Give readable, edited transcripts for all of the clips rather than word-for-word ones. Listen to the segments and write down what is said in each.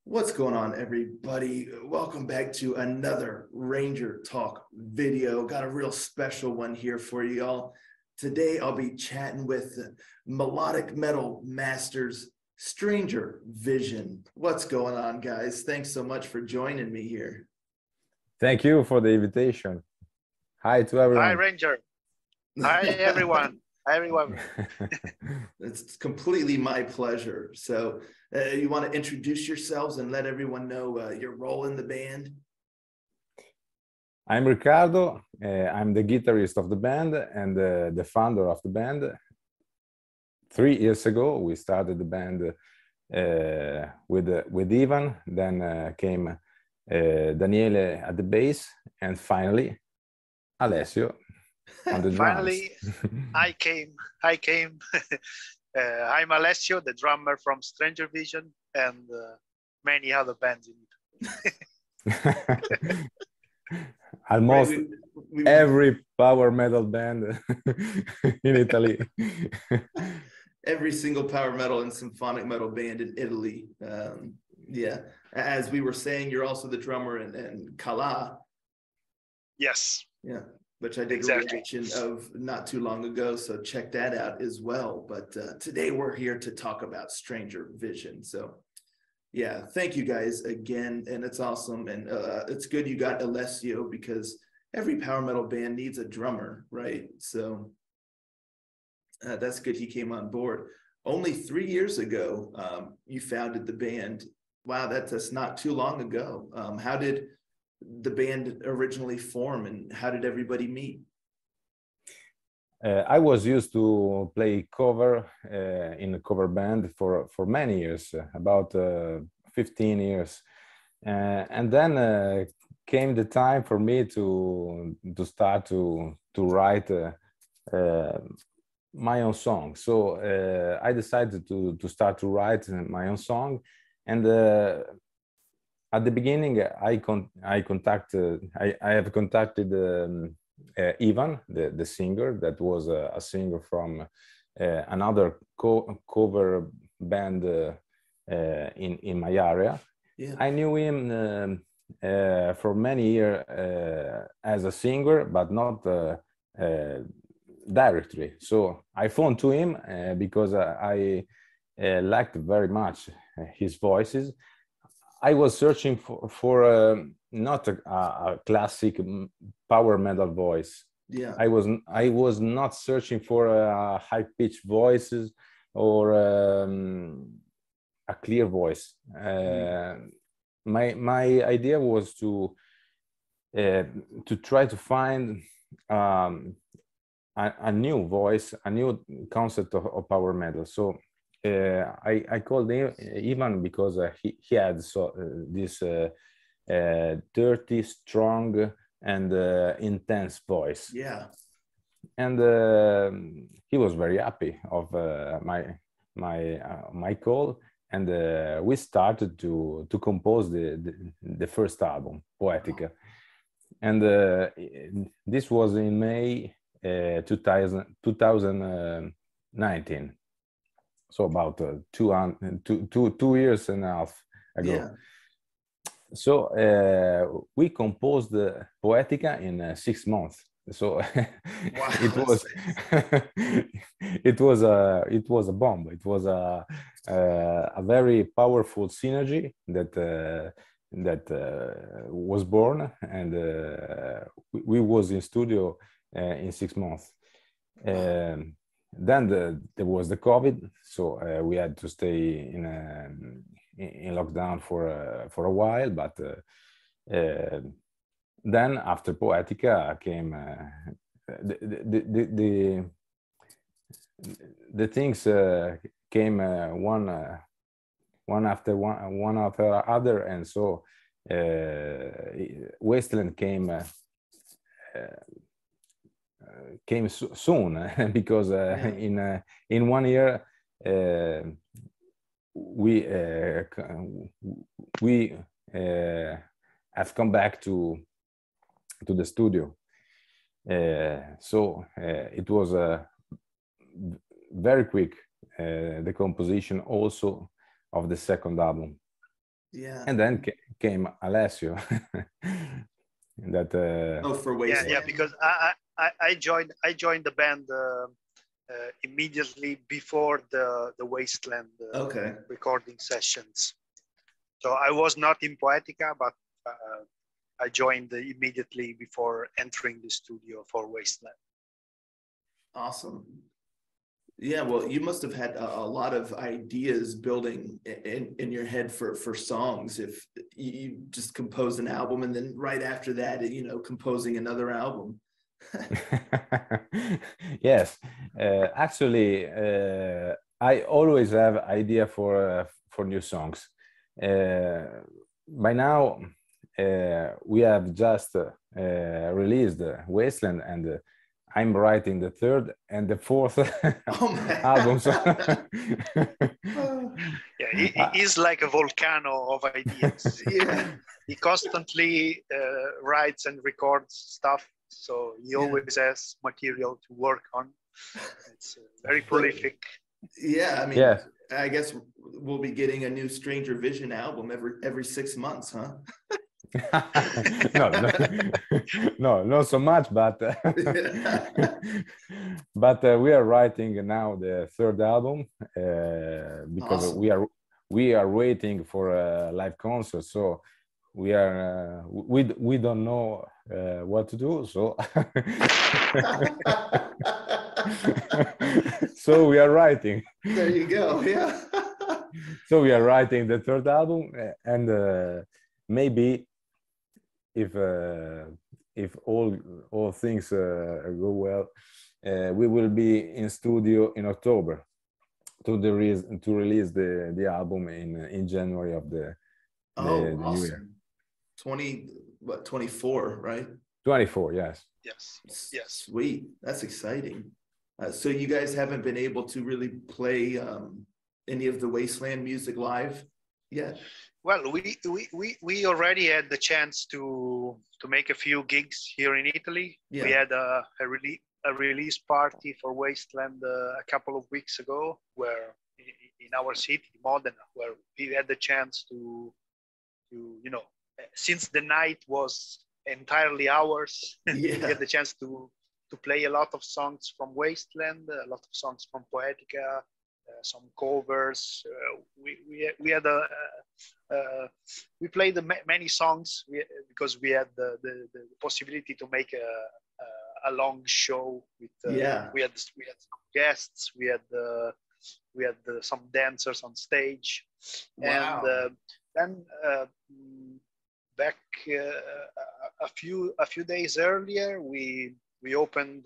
What's going on, everybody? Welcome back to another Ranger Talk video. Got a real special one here for you all. Today, I'll be chatting with Melodic Metal Masters Stranger Vision. What's going on, guys? Thanks so much for joining me here. Thank you for the invitation. Hi to everyone. Hi, Ranger. Hi, everyone. Hi, everyone. It's completely my pleasure. So you want to introduce yourselves and let everyone know your role in the band? I'm Ricardo. I'm the guitarist of the band and the founder of the band. 3 years ago, we started the band with Ivan. Then came Daniele at the bass, and finally Alessio on the drums. Finally, I came. I'm Alessio, the drummer from Stranger Vision and many other bands in Italy. Almost every power metal band in Italy. Every single power metal and symphonic metal band in Italy. Yeah, as we were saying, you're also the drummer in Kala. Yes. Yeah, which I did a reaction of not too long ago, so check that out as well. But today we're here to talk about Stranger Vision. So yeah, thank you guys again, and it's awesome, and it's good you got Alessio, because every power metal band needs a drummer, right? So that's good he came on board. Only 3 years ago, you founded the band. Wow, that's not too long ago. How did the band originally form, and how did everybody meet? I was used to play cover in a cover band for many years, about 15 years. And then came the time for me to start to write my own song. So I decided to start to write my own song. And at the beginning, I have contacted Ivan, the singer, that was a singer from another cover band in my area. Yeah. I knew him for many years as a singer, but not directly. So I phoned to him because I liked very much his voices. I was searching for not a classic power metal voice. Yeah. I was not searching for high-pitched voices or a clear voice. My idea was to try to find a new voice, a new concept of power metal. So I called Ivan because he had this dirty, strong, and intense voice. Yeah. And he was very happy of my call, and we started to compose the first album, Poetica. And this was in May 2019. So about 2 years and a half ago. Yeah. So we composed the Poetica in 6 months. So Wow, it was a bomb. It was a very powerful synergy that was born, and we was in studio in 6 months. Then there was the COVID, so we had to stay in lockdown for a while. But then after Poetica came the things came one after other, and so Wasteland came soon because in 1 year we have come back to the studio. So it was very quick, the composition also of the second album. Yeah. And then came Alessio. That Oh, for Wasteland. Yeah, because I joined the band immediately before the Wasteland Okay. recording sessions. So I was not in Poetica, but I joined immediately before entering the studio for Wasteland. Awesome. Yeah, well, you must have had a lot of ideas building in your head for songs. If you just compose an album and then right after that, composing another album. Yes, actually, I always have idea for new songs. By now, we have just released Wasteland, and I'm writing the third and the fourth albums. Yeah, he is like a volcano of ideas. Yeah. He constantly writes and records stuff, so he always has material to work on. It's very prolific. Yeah, I mean, yeah. I guess we'll be getting a new Stranger Vision album every 6 months, huh? no, not so much, but but we are writing now the third album because awesome. we are waiting for a live concert, so we are we don't know what to do, so so we are writing. There you go. Yeah. So we are writing the third album, and maybe if all things go well, we will be in studio in October to release the album in January of the awesome. new year. 24, right? 24, yes. Yes. Sweet. That's exciting. So you guys haven't been able to really play any of the Wasteland music live yet? Well, we already had the chance to make a few gigs here in Italy. Yeah. We had a release party for Wasteland a couple of weeks ago, where in our city, Modena, where we had the chance to since the night was entirely ours, we had the chance to play a lot of songs from Wasteland, a lot of songs from Poetica, some covers. We had we played many songs because we had the possibility to make a long show with we had some guests, we had some dancers on stage. Wow. And then back a few days earlier, we opened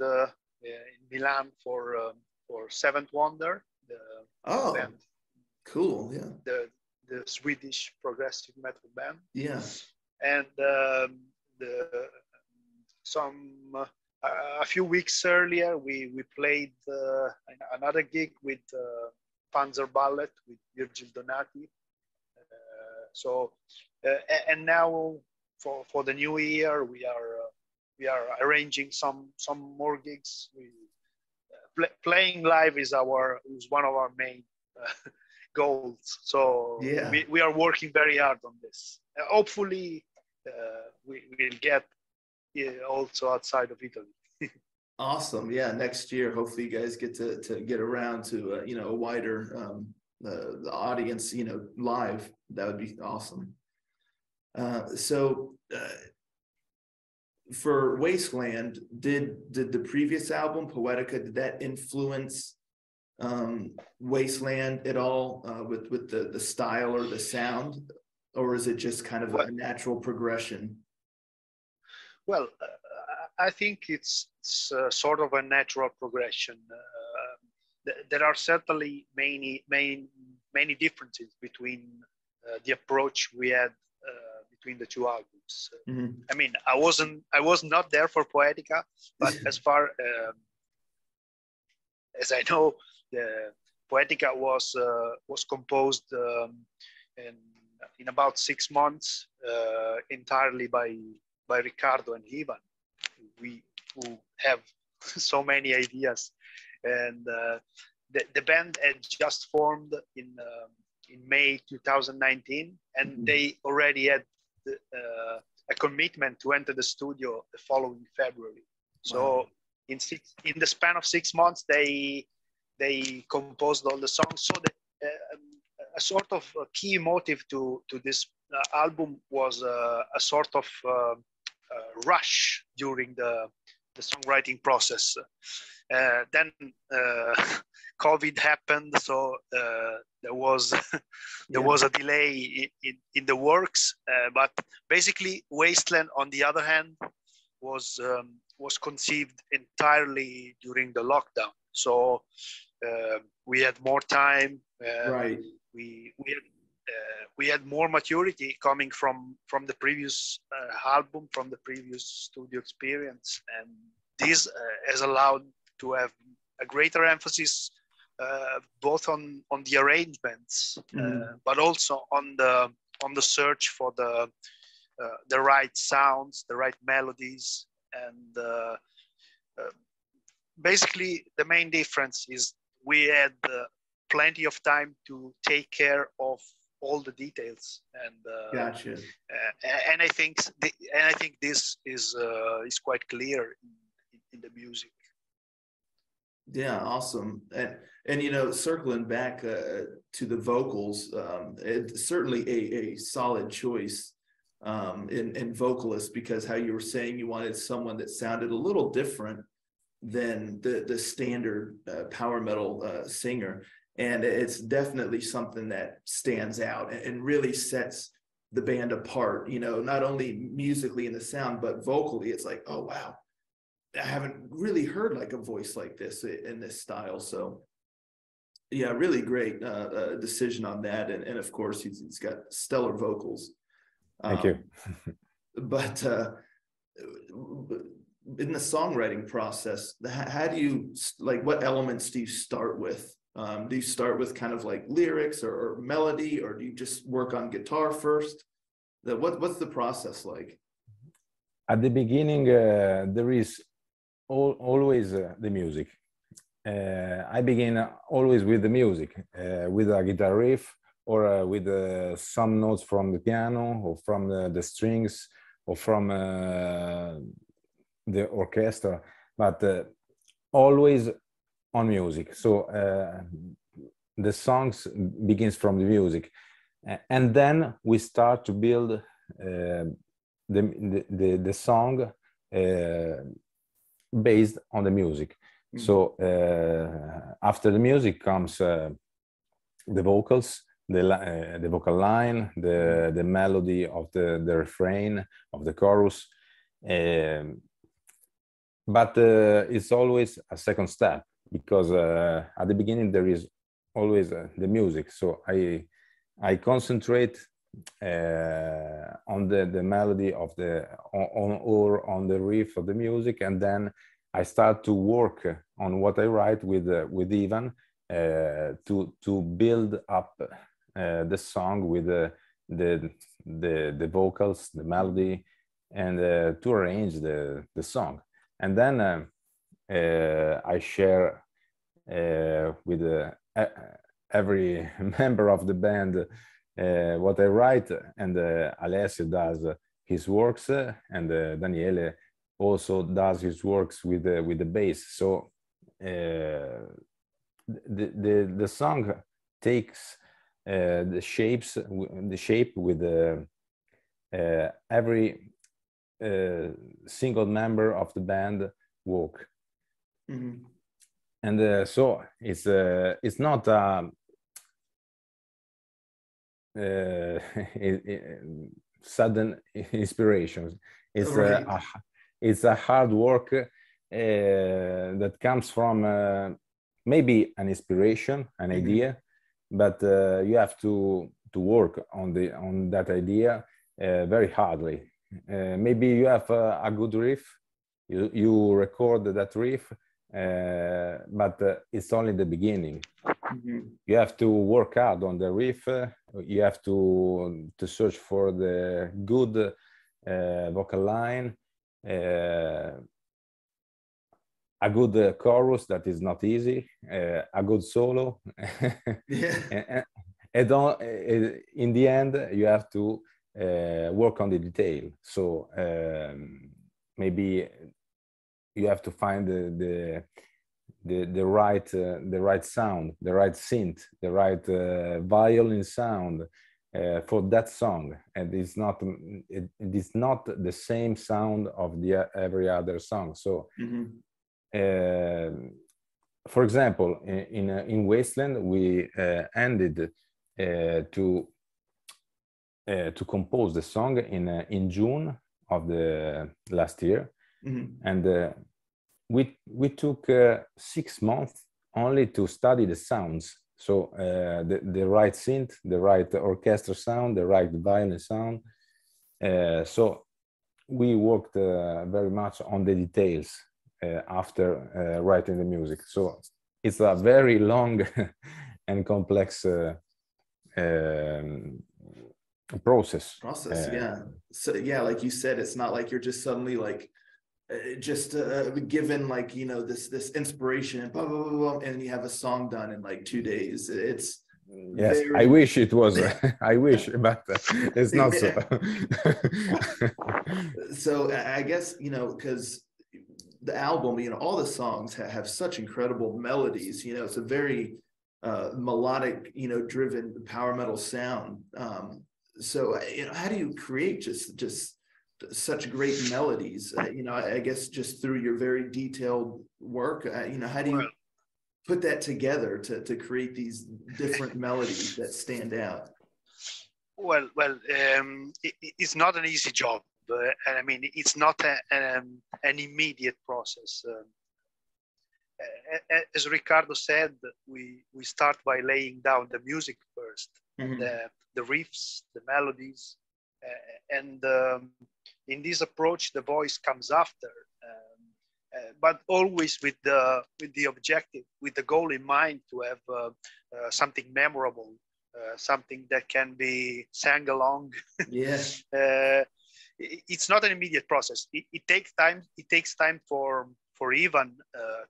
in Milan for Seventh Wonder, the band. Cool. Yeah, the Swedish progressive metal band. Yeah, and a few weeks earlier, we played another gig with Panzer Ballet with Virgil Donati. And now for the new year, we are arranging some more gigs. Playing live is one of our main goals. So yeah, we are working very hard on this. Hopefully, we will get also outside of Italy. Awesome. Yeah, next year, hopefully you guys get to get around to a wider the audience, live. That would be awesome. So for Wasteland, did the previous album Poetica, did that influence Wasteland at all with the style or the sound, or is it just kind of a natural progression? Well, I think it's sort of a natural progression. There are certainly many differences between the approach we had between the two albums. Mm-hmm. I mean, I was not there for Poetica, but as far as I know, the Poetica was composed in about 6 months entirely by Riccardo and Ivan, who have so many ideas, and the band had just formed in in May 2019, and they already had a commitment to enter the studio the following February. So in the span of 6 months, they composed all the songs. So a sort of a key motive to this album was a sort of rush during the songwriting process. Then COVID happened, so there was a delay in the works. But basically, Wasteland, on the other hand, was conceived entirely during the lockdown. So we had more time. Right. We had more maturity coming from the previous album, from the previous studio experience, and this has allowed to have a greater emphasis both on the arrangements, but also on the search for the right sounds, the right melodies, and basically the main difference is we had plenty of time to take care of all the details, and Gotcha. And I think this is quite clear in the music. Yeah, awesome. And you know, circling back to the vocals, it's certainly a solid choice in vocalist, because how you were saying you wanted someone that sounded a little different than the standard power metal singer. And it's definitely something that stands out and really sets the band apart, you know, not only musically in the sound, but vocally. It's like, oh, wow, I haven't really heard like a voice like this in this style. So yeah, really great decision on that. And of course, he's got stellar vocals. Thank you. But in the songwriting process, how do you, like, what elements do you start with? Do you start with kind of like lyrics or melody, or do you just work on guitar first? What's the process like? At the beginning, there is always the music. I begin always with the music, with a guitar riff, or with some notes from the piano, or from the strings, or from the orchestra, but always on music. So the songs begins from the music, and then we start to build the song based on the music. So after the music comes the vocals, the vocal line, the melody of the refrain, of the chorus, but it's always a second step, because at the beginning there is always the music. So I concentrate on the melody of or on the riff of the music, and then I start to work on what I write with Ivan to build up the song with the vocals, the melody, and to arrange the song. And then I share with every member of the band what I write, and Alessio does his works, and Daniele also does his works with the bass. So the song takes the shape with every single member of the band work. And so it's not sudden inspirations. It's right. It's a hard work that comes from maybe an inspiration, an idea, but you have to work on that idea very hardly. Maybe you have a good riff, you record that riff, but it's only the beginning. You have to work hard on the riff. You have to search for the good vocal line, a good chorus that is not easy, a good solo, in the end, you have to work on the detail. So maybe you have to find the right sound, the right synth, the right violin sound for that song, and it is not the same sound of the every other song. So for example, in Wasteland, we ended to compose the song in June of the last year, and we took 6 months only to study the sounds. So the right synth, the right orchestra sound, the right violin sound. So we worked very much on the details after writing the music. So it's a very long and complex process. Yeah. So yeah, like you said, it's not like you're just suddenly like just given like, you know, this inspiration and blah, blah, blah, blah, and you have a song done in like 2 days. It's yes, I wish it was. I wish, but it's not so. So I guess, you know, because the album, you know, all the songs have such incredible melodies. You know, it's a very melodic, you know, driven power metal sound. So you know, how do you create just such great melodies? You know, I guess just through your very detailed work. You know, how do you put that together to create these different melodies that stand out? Well, it's not an easy job. And I mean, it's not an immediate process. As Riccardo said, we start by laying down the music first, the riffs, the melodies, and in this approach, the voice comes after, but always with the objective, with the goal in mind to have something memorable, something that can be sang along. Yes. It's not an immediate process. It takes time. It takes time for Ivan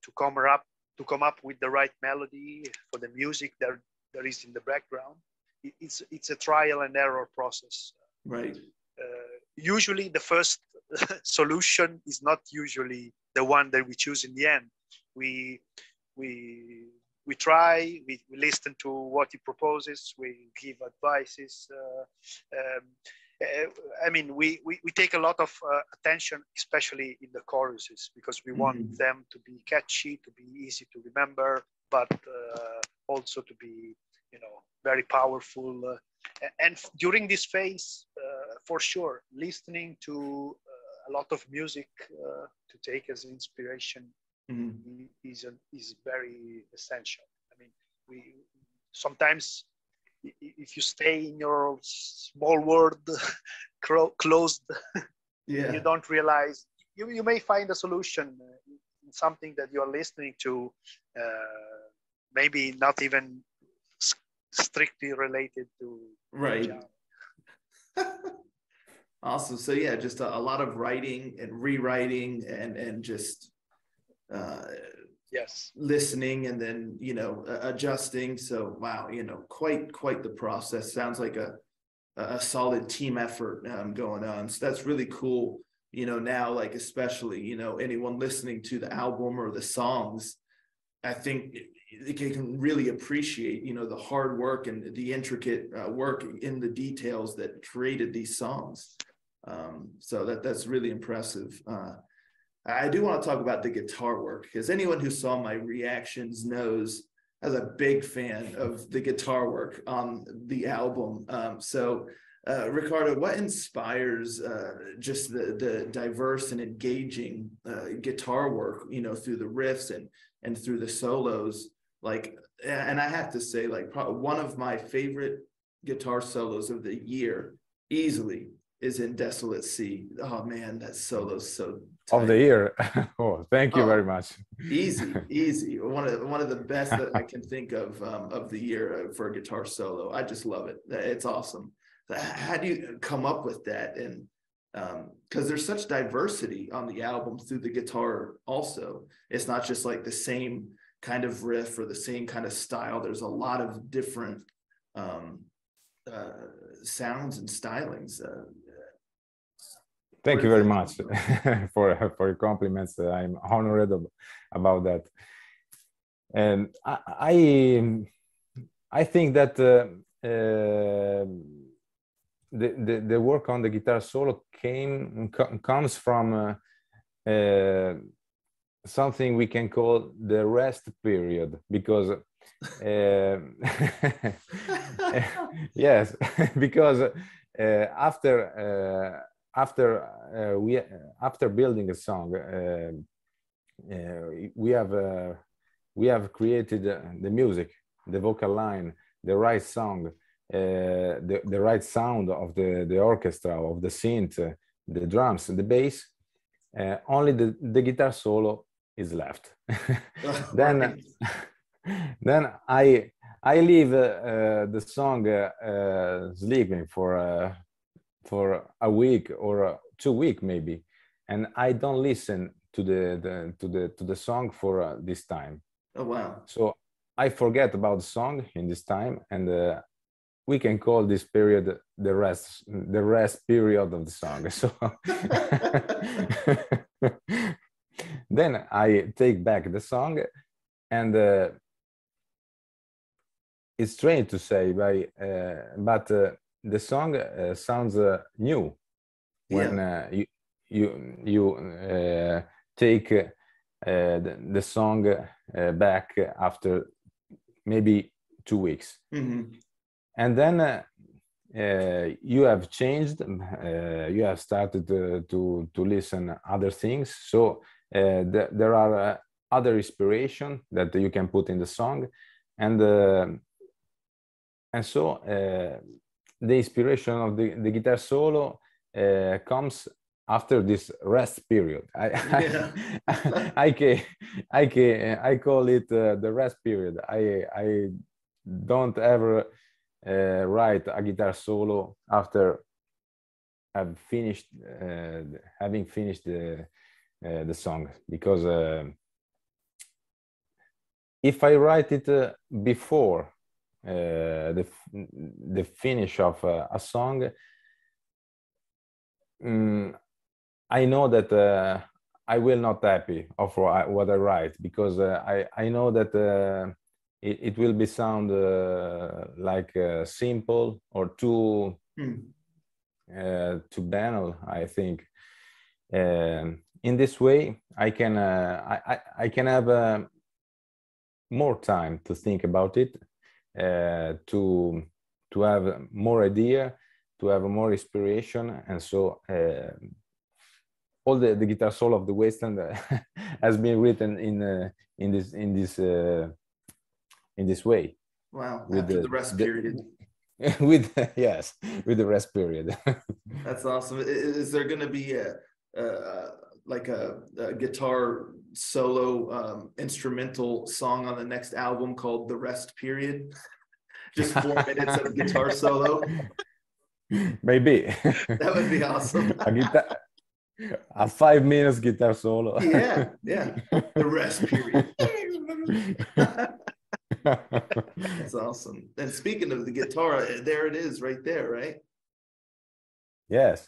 to come up with the right melody for the music that is in the background. It's a trial and error process. Right. Usually, the first solution is not usually the one that we choose in the end. We try. We listen to what he proposes. We give advices. I mean, we take a lot of attention, especially in the choruses, because we want them to be catchy, to be easy to remember, but also to be, you know, very powerful. And during this phase, for sure, listening to a lot of music to take as inspiration is very essential. I mean, we sometimes, if you stay in your small world, closed, you don't realize, you may find a solution in something that you're listening to, maybe not even strictly related to right. Awesome. So yeah, just a lot of writing and rewriting and just yes, listening and then, you know, adjusting. So wow, you know, quite the process. Sounds like a solid team effort going on. So that's really cool. You know, now, like, especially, you know, anyone listening to the album or the songs, I think they can really appreciate, you know, the hard work and the intricate work in the details that created these songs. So that's really impressive. I do want to talk about the guitar work, because anyone who saw my reactions knows I was a big fan of the guitar work on the album. So Riccardo, what inspires just the diverse and engaging guitar work, you know, through the riffs and through the solos? Like, and I have to say, like, probably one of my favorite guitar solos of the year easily is in Desolate Sea. Oh man, that solo's so tight. Of the year. Oh, thank you very much. Easy. One of the best that I can think of the year for a guitar solo. I just love it. It's awesome. How do you come up with that? And because there's such diversity on the album through the guitar also. It's not just like the same kind of riff or the same kind of style. There's a lot of different sounds and stylings. Thank you very much for your compliments. I'm honored about that. And I think that the work on the guitar solo comes from something we can call the rest period, because yes, because after building a song, we have created the music, the vocal line, the right song, the right sound of the orchestra, of the synth, the drums, the bass. Only the guitar solo is left. Then I leave the song sleeping for a week or 2 weeks maybe, and I don't listen to the song for this time. Oh wow! So I forget about the song in this time, and we can call this period the rest period of the song. So then I take back the song, and it's strange to say, but the song sounds new when you take the song back after maybe 2 weeks. Mm-hmm. And then you have changed, you have started to listen other things. So there are other inspiration that you can put in the song. And so the inspiration of the guitar solo comes after this rest period. I call it the rest period. I don't ever write a guitar solo after having finished the song, because if I write it before the finish of a song, I know that I will not happy of what I write, because I know that it will be sound like simple or too banal, I think. In this way, I can have more time to think about it, to have more idea, to have more inspiration, and so all the guitar solo of the Wasteland has been written in this way. Wow! After the rest period. With yes, with the rest period. That's awesome. Is there going to be like a guitar solo instrumental song on the next album called The Rest Period? Just 4 minutes of guitar solo? Maybe. That would be awesome. A 5 minutes guitar solo. Yeah. The Rest Period. That's awesome. And speaking of the guitar, there it is right there, right? Yes.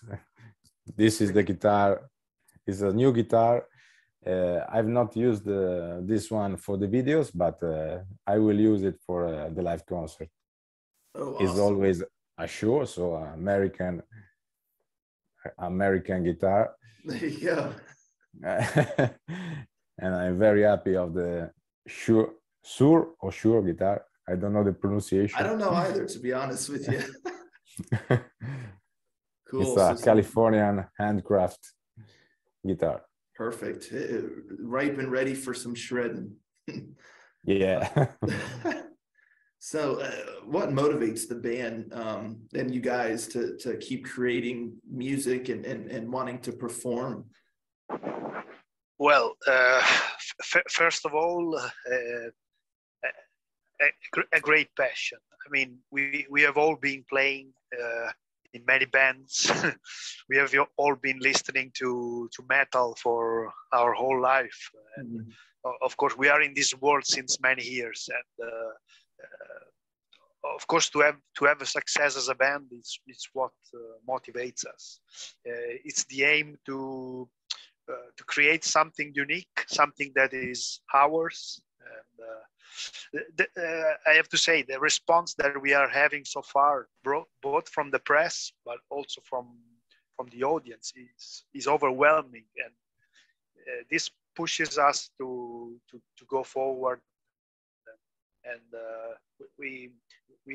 This is the guitar. It's a new guitar. I've not used this one for the videos, but I will use it for the live concert. Oh, awesome. It's always a Shure, so American guitar. There you go. And I'm very happy of the Shure guitar. I don't know the pronunciation. I don't know either, to be honest with you. Cool. It's a Californian handcraft guitar. Perfect. Ripe and ready for some shredding. Yeah. So what motivates the band and you guys to keep creating music and wanting to perform? Well, first of all, a great passion. I mean, we have all been playing in many bands. We have all been listening to metal for our whole life. And of course, we are in this world since many years, and of course, to have a success as a band, it's what motivates us. It's the aim to create something unique, something that is ours. And I have to say, the response that we are having so far, both from the press but also from the audience, is overwhelming, and this pushes us to go forward. And we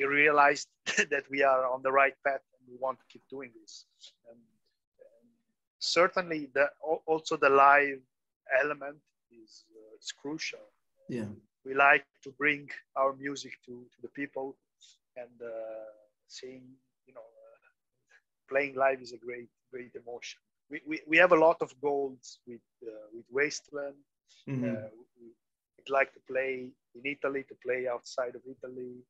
realized that we are on the right path, and we want to keep doing this. And certainly, also the live element is crucial. Yeah, we like to bring our music to the people, and seeing, playing live is a great emotion. We have a lot of goals with Wasteland. mm-hmm. We'd like to play in Italy, to play outside of Italy.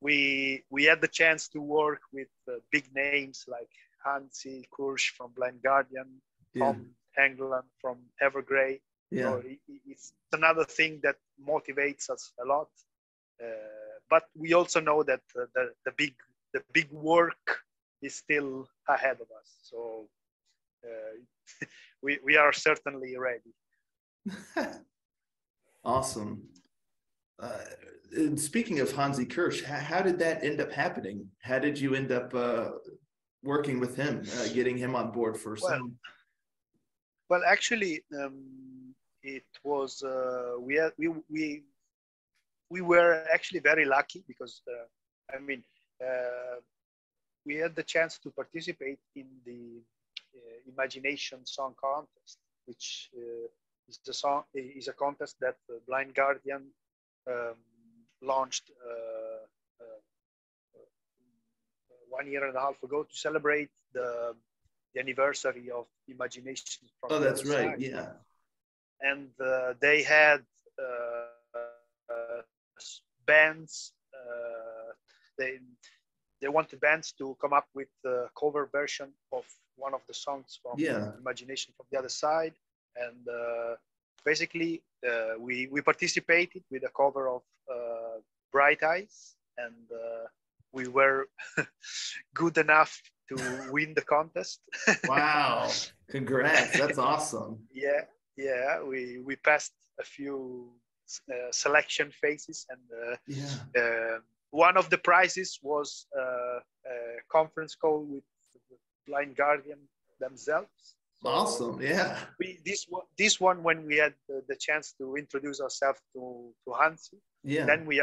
We had the chance to work with big names like Hansi Kursch from Blind Guardian, Tom Hengland from Evergrey. Yeah. So it's another thing that motivates us a lot. But we also know that the big work is still ahead of us. So we are certainly ready. Awesome. And speaking of Hansi Kirsch, how did that end up happening? How did you end up working with him, getting him on board for some? Well, actually, it was we were actually very lucky because we had the chance to participate in the Imagination Song Contest, which is a contest that Blind Guardian launched 1.5 years ago to celebrate the anniversary of Imagination. Oh, that's right. Yeah. And they had bands. They wanted bands to come up with a cover version of one of the songs from Imagination from the Other Side, and basically we participated with a cover of Bright Eyes, and we were good enough to win the contest. Wow! Congrats! That's awesome. Yeah. We passed a few selection phases, and one of the prizes was a conference call with Blind Guardian themselves. So awesome! Yeah. This one when we had the chance to introduce ourselves to Hansi. Yeah. Then we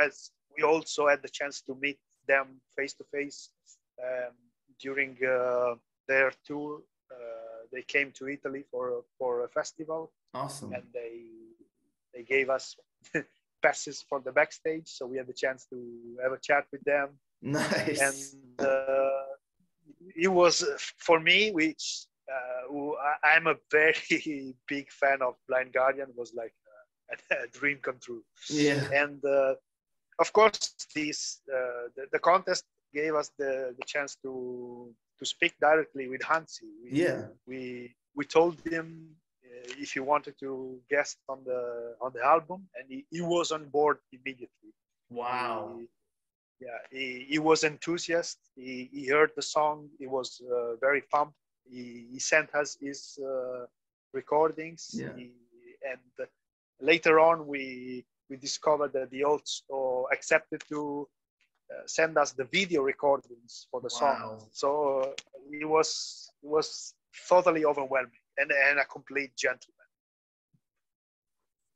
also had the chance to meet them face to face during their tour. They came to Italy for a festival. Awesome. And they gave us passes for the backstage, so we had the chance to have a chat with them. Nice. And it was, for me, which I'm a very big fan of Blind Guardian, was like a dream come true. Yeah. And of course, the contest gave us the chance to speak directly with Hansi. We told him if he wanted to guest on the album, and he was on board immediately. Wow. He was enthusiastic. He heard the song. He was very pumped. He sent us his recordings. And later on, we discovered that he also accepted to send us the video recordings for the song. So it was totally overwhelming, and a complete gentleman.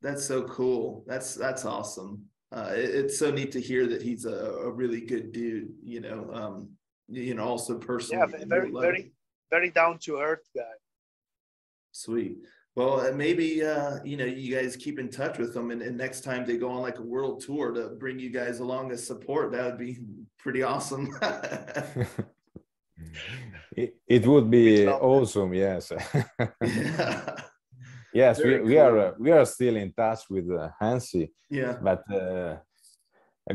That's so cool. That's awesome. It's so neat to hear that he's a really good dude. Also personally. Yeah, very down to earth guy. Sweet. Well, maybe you guys keep in touch with them, and next time they go on like a world tour to bring you guys along as support, that would be pretty awesome. It would be awesome. Yes. Yeah. Yes, we are still in touch with Hansi. Yeah. But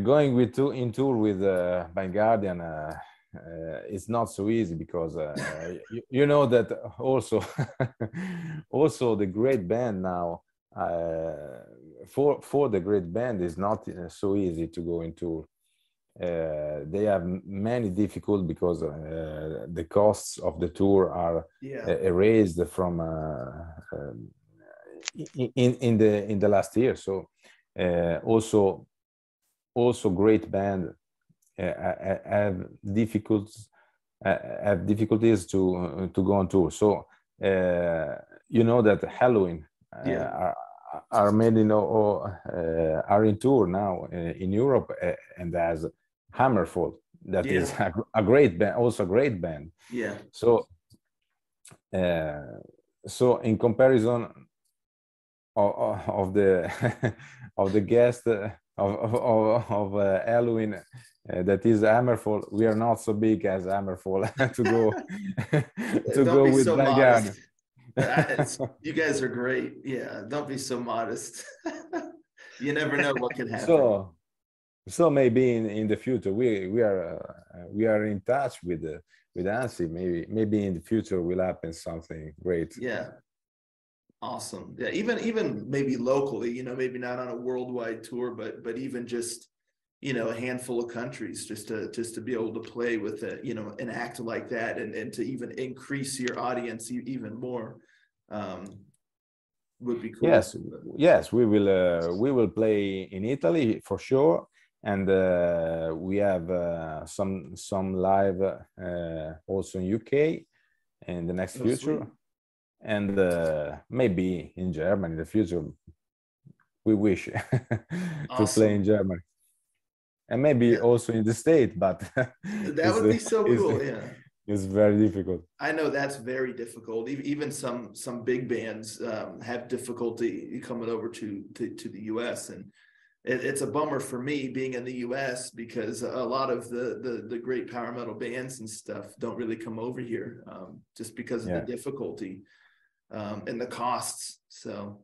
going in tour with Blind Guardian, it's not so easy because you know that also the great band now, for the great band is not so easy to go in tour. they have many difficult because the costs of the tour are erased from in the last year. So also great band have difficulties to go on tour. So you know that Halloween are made are in tour now in Europe, and as Hammerfall, that is a great band, also a great band. Yeah. So so in comparison of the of the guest of Halloween, that is Hammerfall, we are not so big as Hammerfall to go to Don't go be with so Blackguard. modest. You guys are great. Yeah, don't be so modest. You never know what can happen. So maybe in the future we are in touch with Ansi. Maybe in the future will happen something great. Yeah. Awesome. Yeah, even maybe locally, you know, maybe not on a worldwide tour, but even just, you know, a handful of countries, just to be able to play with a, you know, an act like that, and to even increase your audience even more, would be cool. Yes, we will play in Italy for sure, and we have some live also in UK in the next future. Sweet. And maybe in Germany in the future. We wish to play in Germany, and maybe also in the States, but that would be so cool. Yeah, it's very difficult. I know that's very difficult. Even some big bands have difficulty coming over to the US, and it's a bummer for me being in the US, because a lot of the great power metal bands and stuff don't really come over here, just because of the difficulty and the costs. So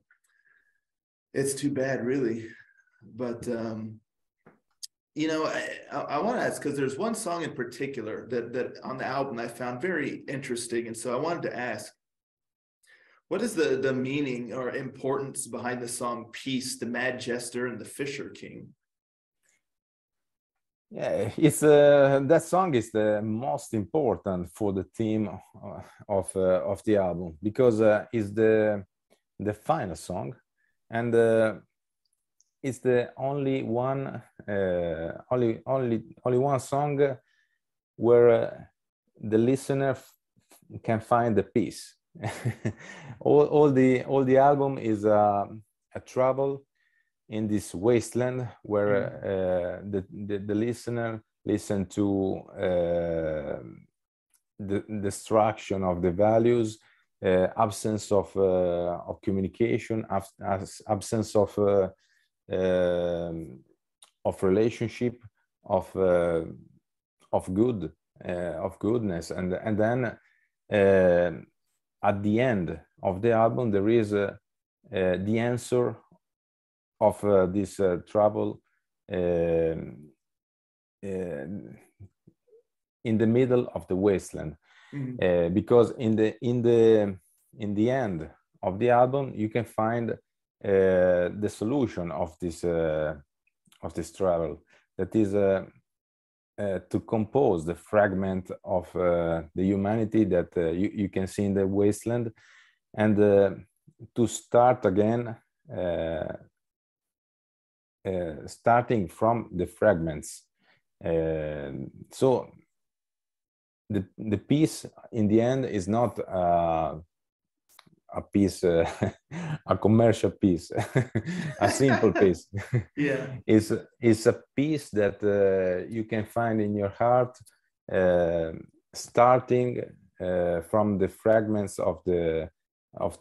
it's too bad, really. But you know, I want to ask, because there's one song in particular that on the album I found very interesting, and so I wanted to ask, what is the meaning or importance behind the song "Peace," the Mad Jester and the Fisher King? Yeah, it's that song is the most important for the theme of the album, because it's the final song, and it's the only one one song where the listener can find the peace. all the album is a travel in this wasteland where the listener listen to the destruction of the values, absence of communication, absence of relationship, of goodness, and then at the end of the album there is the answer of this trouble in the middle of the wasteland. Because in the end of the album you can find the solution of this trouble, that is to compose the fragment of the humanity that you can see in the wasteland, and to start again, starting from the fragments. So the piece in the end is not a piece, a commercial piece, a simple piece. Yeah, it's a piece that you can find in your heart, starting from the fragments of the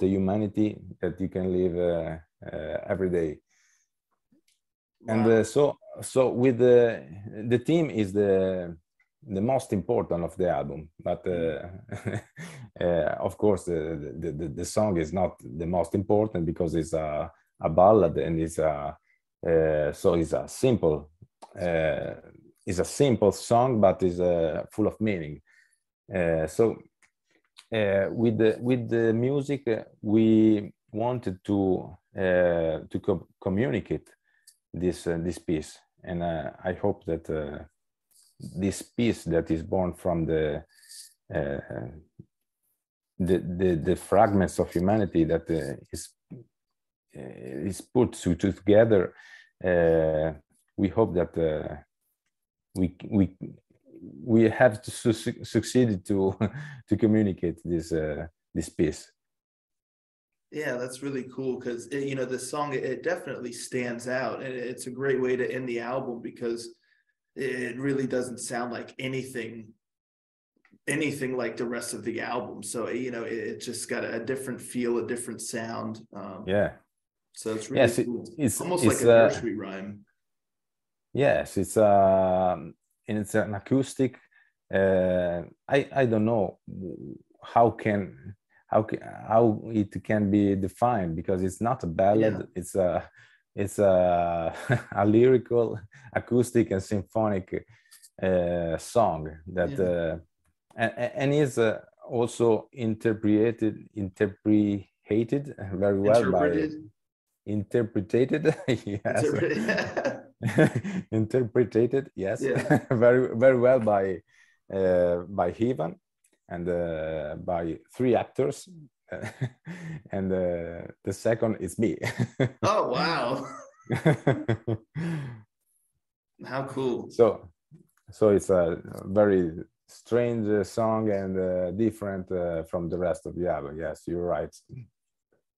humanity that you can live every day. Wow. And so with the theme is the most important of the album, but of course the song is not the most important, because it's a ballad, and it's a so it's a simple song, but is full of meaning. So with the music we wanted to communicate this piece, and I hope that this piece that is born from the fragments of humanity that is put together. We hope that we have to succeed to communicate this piece. Yeah, that's really cool because you know the song it definitely stands out, and it's a great way to end the album because it really doesn't sound like anything like the rest of the album. So you know it just got a different feel, a different sound. Yeah. So it's really cool. It's almost like a nursery rhyme. Yes, it's and it's an acoustic. I don't know how it can be defined because it's not a ballad. Yeah. It's a lyrical, acoustic, and symphonic song that and is also interpreted very well by yes. Interpreted, yes. Yeah. very well by Ivan and by 3 actors, and the second is me. Oh wow! How cool! So it's a very strange song and different from the rest of the album. Yes, you're right.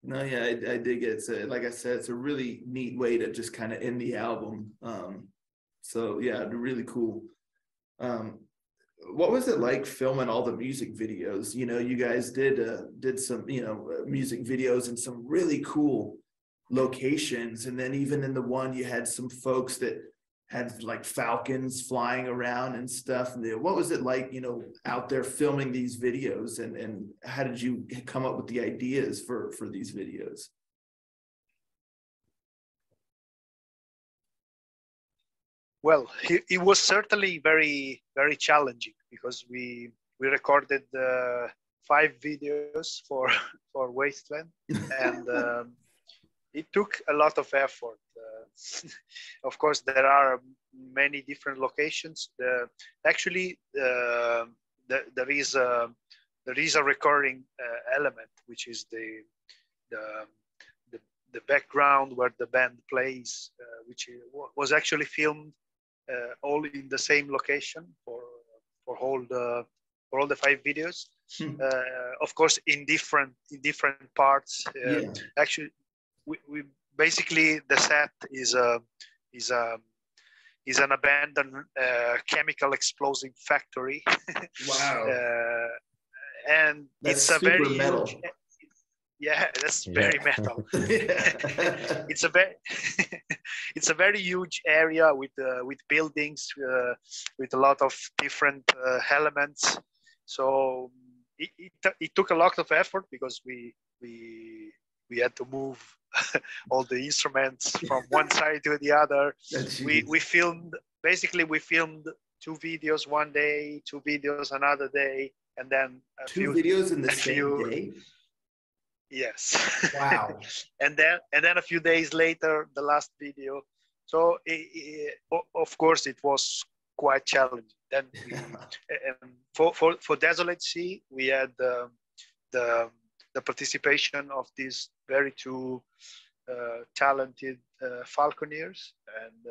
No, yeah, I dig it. It's like I said, it's a really neat way to just kind of end the album. So yeah, really cool. What was it like filming all the music videos? You know, you guys did some, music videos in some really cool locations, and then even in the one you had some folks that had like falcons flying around and stuff. What was it like, out there filming these videos, and how did you come up with the ideas for these videos? Well, it was certainly very, very challenging because we recorded 5 videos for Wasteland, and it took a lot of effort. Of course, there are many different locations. Actually, there is a recurring element, which is the background where the band plays, which was actually filmed all in the same location for all the 5 videos. Of course, in different parts. Actually, we basically the set is an abandoned chemical explosive factory. Wow! And that's it's a very metal. Huge, yeah, that's very metal. It's a very huge area with buildings with a lot of different elements. So it took a lot of effort because we had to move all the instruments from one side to the other. We filmed 2 videos one day, 2 videos another day, and then 2 videos in the same day. Yes. Wow. and then a few days later, the last video. So of course it was quite challenging. Then for Desolate Sea, we had the participation of these very 2 talented falconeers, and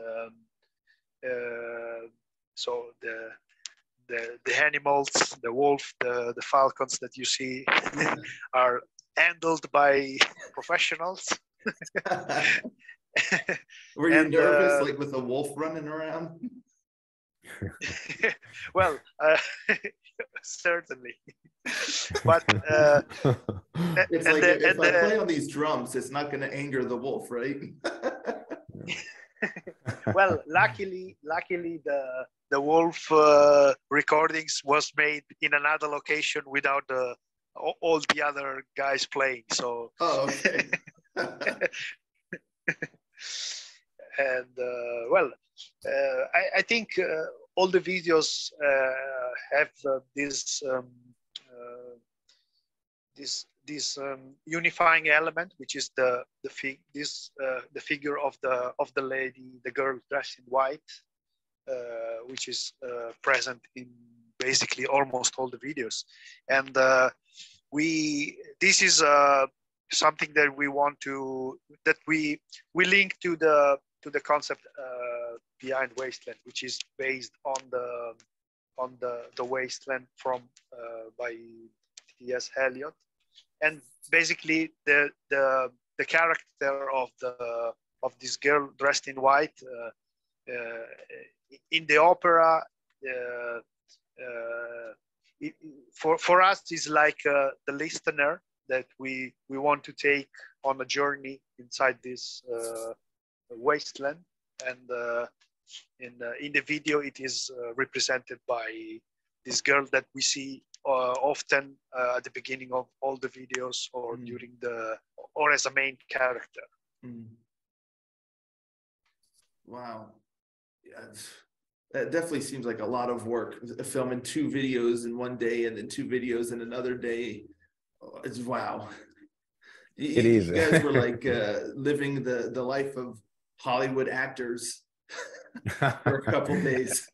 so the animals, the wolf, the falcons that you see are handled by professionals. Were you nervous, like with a wolf running around? Well, certainly. But it's like if I play on these drums, it's not going to anger the wolf, right? Well, luckily the wolf recordings was made in another location without all the other guys playing. So. Oh, okay. And well, I think all the videos have this unifying element, which is the figure of the lady, the girl dressed in white, which is present in basically almost all the videos. And this is something that we want to, that we link to the concept behind Wasteland, which is based on the Wasteland from by T.S. Eliot. And basically the character of this girl dressed in white in the opera, for us is like the listener that we want to take on a journey inside this wasteland. And in the video it is represented by this girl that we see often at the beginning of all the videos, or during or as a main character. Wow. Yeah, that definitely seems like a lot of work, filming 2 videos in one day and then 2 videos in another day. It's wow. It is. You guys were like living the life of Hollywood actors for a couple days.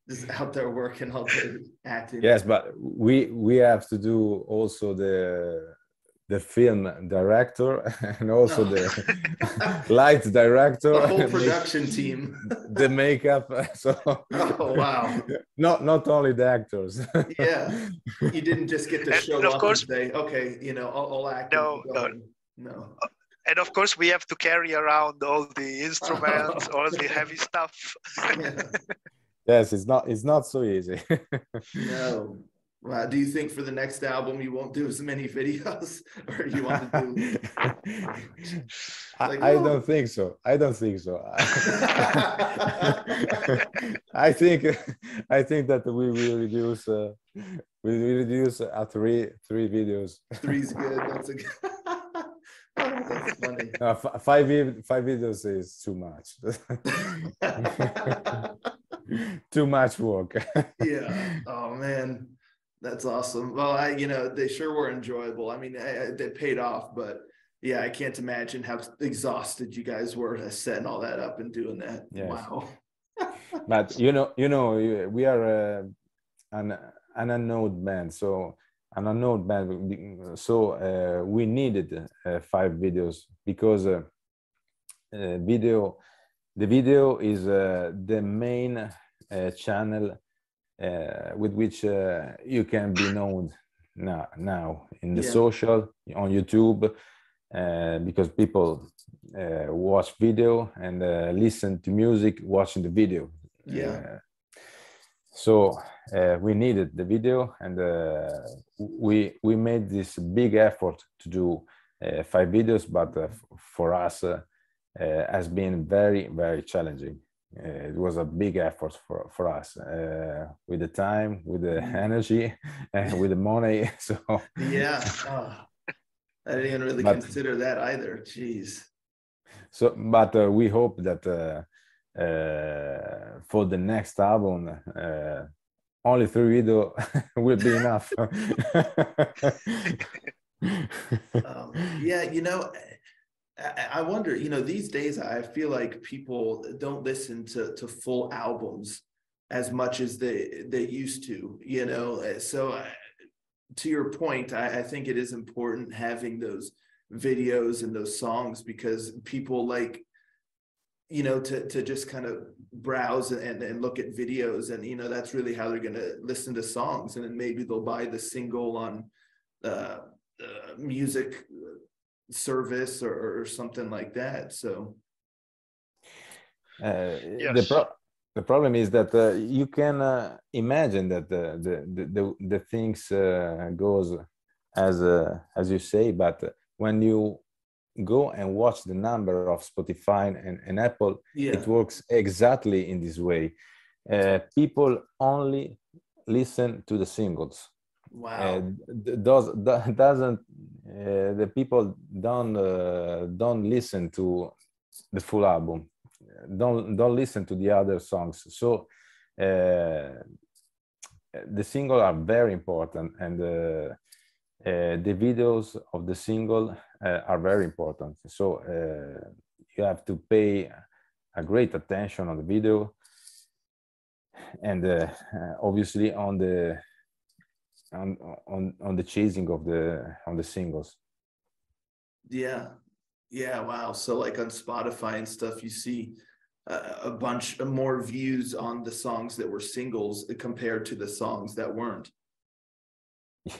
Just out there working all day, acting. Yes, but we have to do also the film director and also the light director, the whole production team, the makeup. So oh wow, not only the actors. Yeah, you didn't just get to show up and say, okay, you know, I'll act. No. And of course we have to carry around all the instruments, all the heavy stuff. Yeah. Yes, it's not so easy. No. Wow. Do you think for the next album you won't do as many videos, or you want to do? Like, I don't think so. I don't think so. I think that we will reduce. We will reduce three videos. 3's good. That's a good. That's funny. 5 videos is too much. Too much work. Yeah. Oh man, that's awesome. Well, you know, they sure were enjoyable. I mean, they paid off, but yeah, I can't imagine how exhausted you guys were setting all that up and doing that. Yes. Wow. But you know, we are an unknown band, so we needed 5 videos because the video is the main channel with which you can be known now in the social, on YouTube, because people watch video and listen to music watching the video. So we needed the video, and we made this big effort to do 5 videos, but for us has been very, very challenging. It was a big effort for us, with the time, with the energy, and with the money. So yeah, I didn't even really consider that either. Jeez. So, but we hope that for the next album, only 3 videos will be enough. Yeah, you know, I wonder, you know, these days I feel like people don't listen to full albums as much as they used to, you know. So to your point, I think it is important having those videos and those songs, because people like, you know, to just kind of browse and look at videos, and, you know, that's really how they're going to listen to songs. And then maybe they'll buy the single on music service or something like that. So yes. The problem is that you can imagine that the things goes as you say, but when you go and watch the number of Spotify and Apple, it works exactly in this way. People only listen to the singles. Wow. The people don't listen to the full album, don't listen to the other songs. So the singles are very important, and the videos of the single are very important. So you have to pay a great attention on the video, and obviously on the chasing of the singles. Yeah. Yeah. Wow. So like on Spotify and stuff, you see a bunch more views on the songs that were singles compared to the songs that weren't.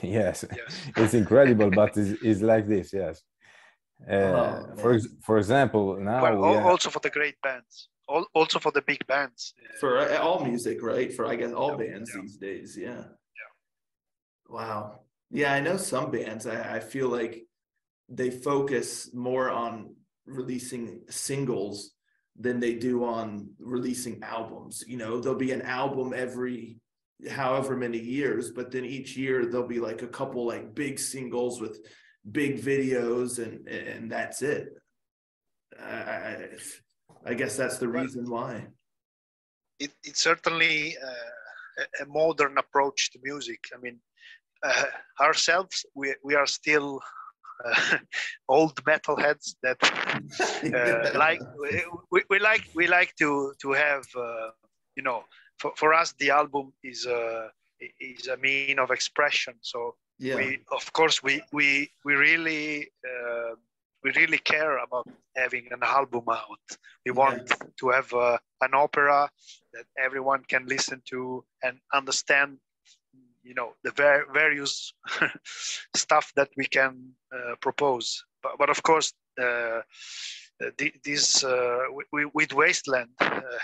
Yes, Yes. it's incredible, but it's like this. Yes. For example, now Well, we also for the great bands, also for the big bands. For all music, right? For I guess all bands yeah. these days. Yeah. Yeah. Wow. Yeah, I know some bands. I feel like they focus more on releasing singles than they do on releasing albums. You know, there'll be an album every however many years, but then each year there'll be like a couple like big singles with big videos, and that's it. I guess that's the reason why. It's certainly a modern approach to music. I mean, ourselves, we are still old metalheads that like we like to have you know, for us the album is a mean of expression. So yeah, we of course we really care about having an album out. We want to have an opera that everyone can listen to and understand, you know, the various stuff that we can propose. But of course, this with Wasteland,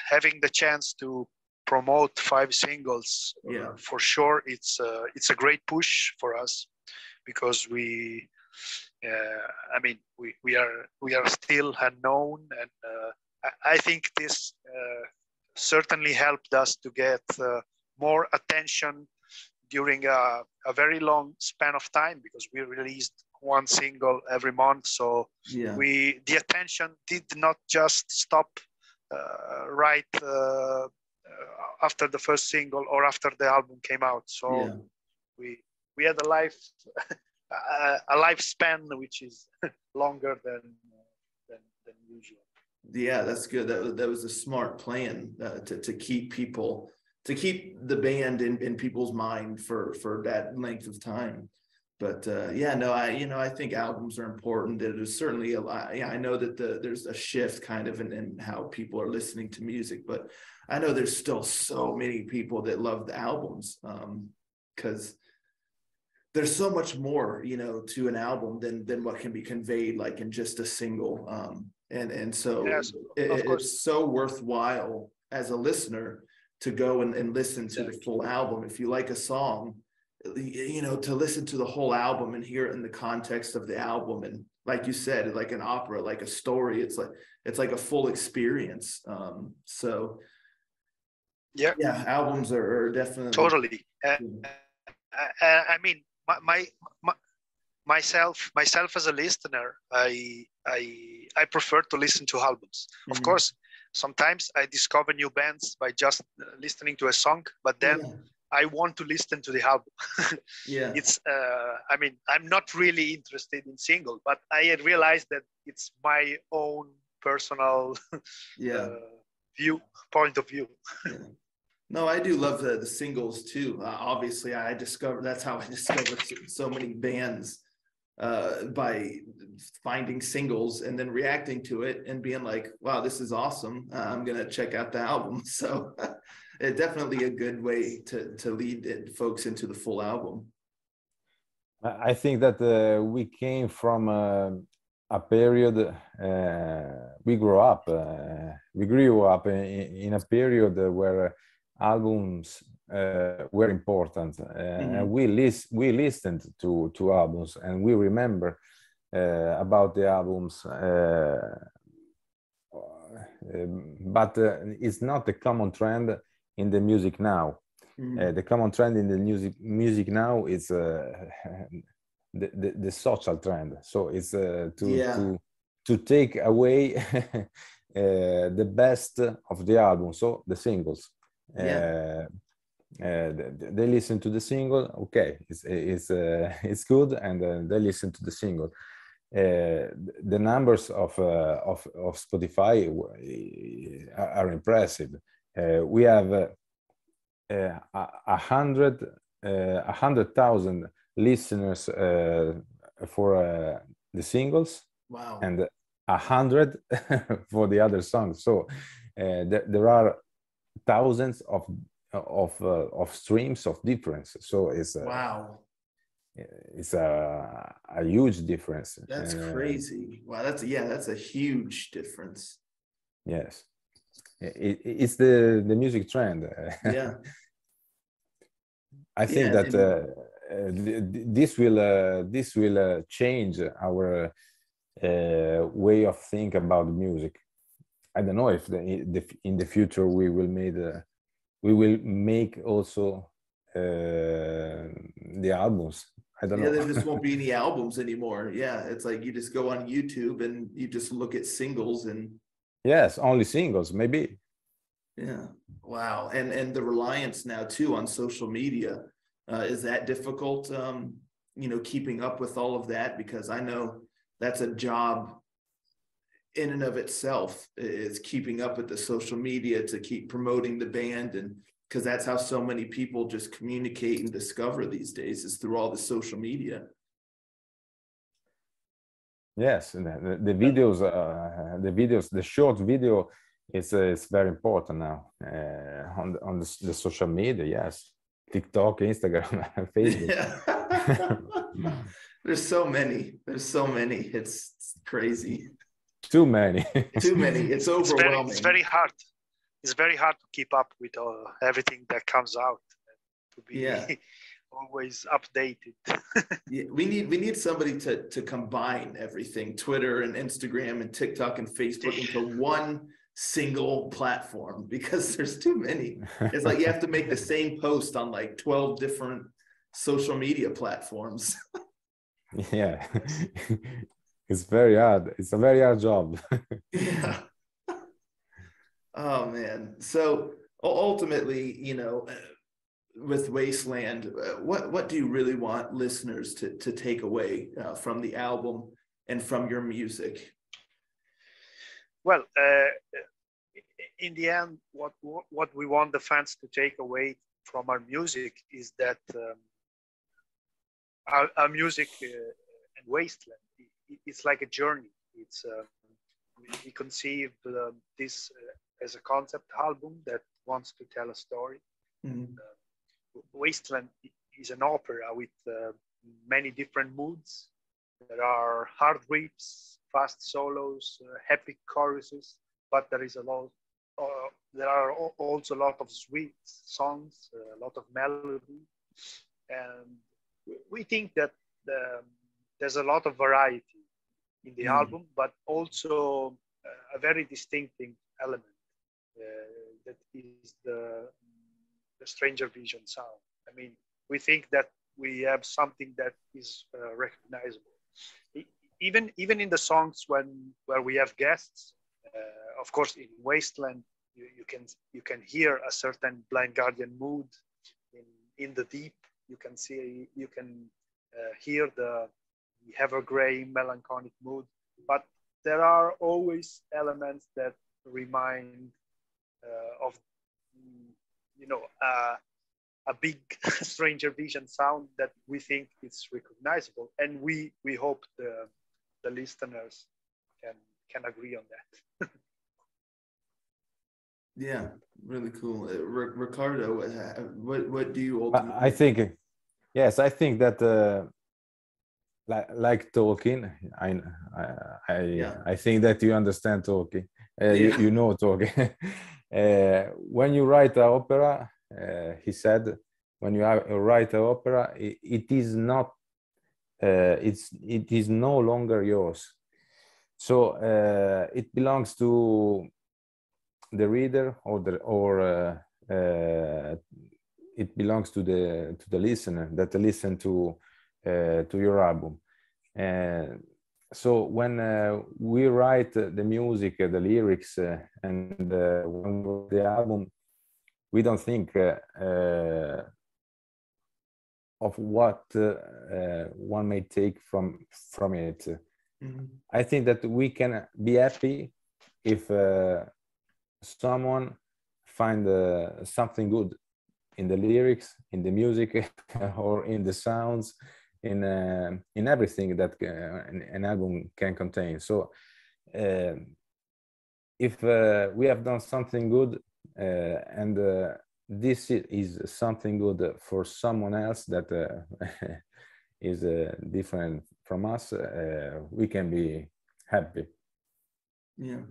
having the chance to promote 5 singles, for sure, it's a great push for us, because I mean, we are still unknown, and I think this certainly helped us to get more attention during a very long span of time, because we released 1 single every month. So the attention did not just stop right after the first single or after the album came out. So we had a lifespan which is longer than usual. Yeah, that's good. That was a smart plan to keep people, to keep the band in people's mind for that length of time. But I think albums are important. It is certainly a lot. Yeah, I know that there's a shift kind of in how people are listening to music, but I know there's still so many people that love the albums, because there's so much more, you know, to an album than what can be conveyed like in just a single. And so it's so worthwhile as a listener to go and listen to the full album. If you like a song, you know, to listen to the whole album and hear it in the context of the album. And like you said, like an opera, like a story, it's like a full experience. So albums are definitely totally. I mean, myself as a listener, I prefer to listen to albums. Of course, sometimes I discover new bands by just listening to a song, but then I want to listen to the album. It's I mean, I'm not really interested in single, but I realized that it's my own personal point of view. No, I do love the singles too. Obviously, that's how I discovered so many bands, by finding singles and then reacting to it and being like, wow, this is awesome. I'm going to check out the album. So it's definitely a good way to lead folks into the full album. I think that we came from a period, we grew up in a period where albums were important, and we listened to albums, and we remember about the albums, but it's not the common trend in the music now. The common trend in the music now is the social trend. So it's to take away the best of the album, so the singles. They listen to the single, okay, it's good, and they listen to the single. The numbers of Spotify are impressive. We have 100,000 listeners for the singles. Wow. And 100 for the other songs. So there are thousands of streams of difference. So it's wow. It's a huge difference. That's crazy. Wow, that's a huge difference. Yes, it's the music trend. Yeah. I think that this will change our way of think about music. I don't know if in the future we will make also the albums. I don't know. There just won't be any albums anymore. Yeah, it's like you just go on YouTube and you just look at singles and. Yes, only singles, maybe. Yeah. Wow. And the reliance now too on social media, is that difficult? Keeping up with all of that, because I know that's a job in and of itself, is keeping up with the social media to keep promoting the band, and because that's how so many people just communicate and discover these days, is through all the social media. Yes, the videos, the short video is very important now on the social media. Yes, TikTok, Instagram, Facebook. Yeah. There's so many. It's crazy. Too many. Too many. It's overwhelming. It's very hard. It's very hard to keep up with everything that comes out, to be always updated. Yeah, we need somebody to combine everything, Twitter and Instagram and TikTok and Facebook, into one single platform, because there's too many. It's like you have to make the same post on like 12 different social media platforms. Yeah. It's very hard. It's a very hard job. Yeah. Oh man. So ultimately, with Wasteland, what do you really want listeners to take away from the album and from your music? Well, in the end, what we want the fans to take away from our music is that our music and Wasteland, it's like a journey. It's we conceived this as a concept album that wants to tell a story. Mm-hmm. Wasteland is an opera with many different moods. There are hard riffs, fast solos, epic choruses, but there are also a lot of sweet songs, a lot of melody, and we think that there's a lot of variety in the album, but also a very distinctive element that is the Stranger Vision sound. I mean, we think that we have something that is recognizable. Even in the songs where we have guests, of course, in Wasteland, you can hear a certain Blind Guardian mood. In the Deep, you can hear the Evergrey melancholic mood, but there are always elements that remind of a big Stranger Vision sound that we think is recognizable, and we hope the listeners can agree on that. Yeah, really cool. Ricardo, what do you ultimately? I think, yes, I think that like Tolkien, I think that you understand Tolkien. You know Tolkien. When you write an opera, he said, when you write an opera, it is not, it is no longer yours. So it belongs to the reader, or it belongs to the listener that listen to your album. And so when we write the music, the lyrics, and when we write the album, we don't think of what one may take from it. Mm-hmm. I think that we can be happy if someone find something good in the lyrics, in the music, or in the sounds, in everything that an album can contain. So if we have done something good, and this is something good for someone else that is different from us, we can be happy. Yeah.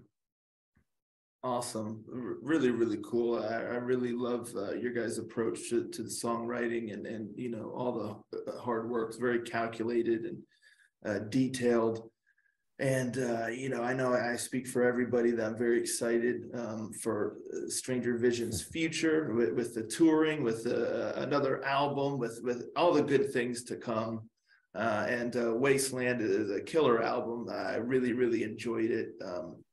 Awesome. Really, really cool. I really love your guys' approach to the songwriting and you know, all the hard work. It's very calculated and detailed. And you know I speak for everybody that I'm very excited for Stranger Vision's future with the touring, with another album, with all the good things to come. And Wasteland is a killer album. I really, really enjoyed it.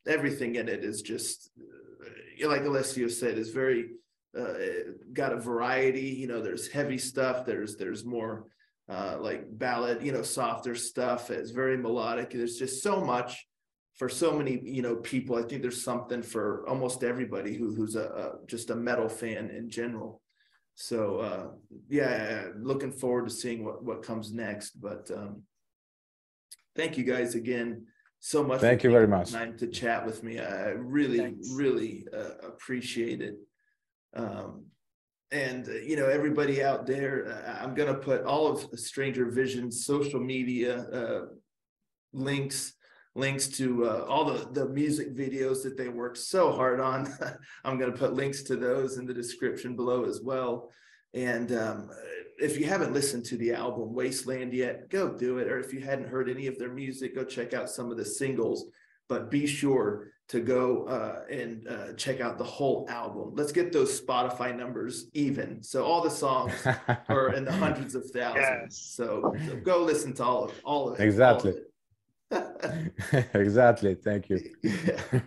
Everything in it is just, like Alessio said, is very got a variety. You know, there's heavy stuff. There's more like ballad, you know, softer stuff. It's very melodic. There's just so much for so many, you know, people. I think there's something for almost everybody who's just a metal fan in general. So yeah, looking forward to seeing what comes next. But thank you guys again so much. Thank you very much. Time to chat with me. I really, really appreciate it. And you know, everybody out there, I'm going to put all of Stranger Vision's social media links to all the music videos that they worked so hard on. I'm going to put links to those in the description below as well. And if you haven't listened to the album Wasteland yet, go do it. Or if you hadn't heard any of their music, go check out some of the singles. But be sure to go and check out the whole album. Let's get those Spotify numbers even. So all the songs are in the hundreds of thousands. Yes. So go listen to all of it. Exactly. All of it. Exactly. Thank you. Yeah.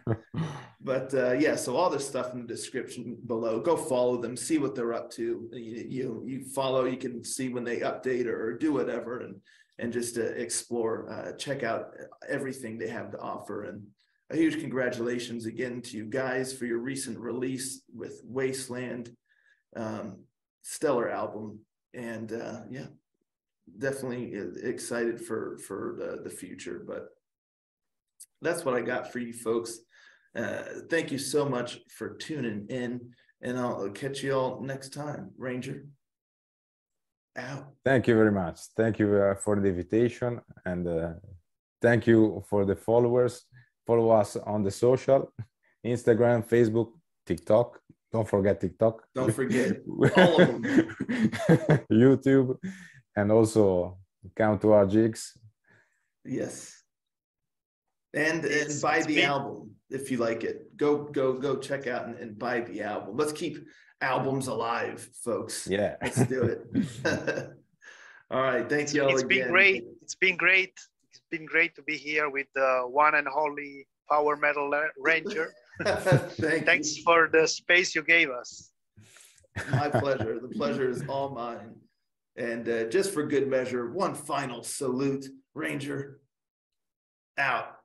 But yeah, so all this stuff in the description below. Go follow them, see what they're up to. You follow, you can see when they update or do whatever, and just explore, check out everything they have to offer. And a huge congratulations again to you guys for your recent release with Wasteland, stellar album. And yeah, definitely excited for the future. But that's what I got for you folks. Thank you so much for tuning in, and I'll catch you all next time. Ranger out. Thank you very much. Thank you for the invitation, and thank you for the followers. Follow us on the social, Instagram, Facebook, TikTok. Don't forget TikTok. Don't forget all of them. YouTube, and also Count to Our Jigs. Yes. And buy the album if you like it. Go check out and buy the album. Let's keep albums alive, folks. Yeah. Let's do it. All right. Thank you all again. Been great. It's been great. It's been great to be here with the one and only Power Metal Ranger. Thanks for the space you gave us. My pleasure. The pleasure is all mine. And just for good measure, one final salute. Ranger out.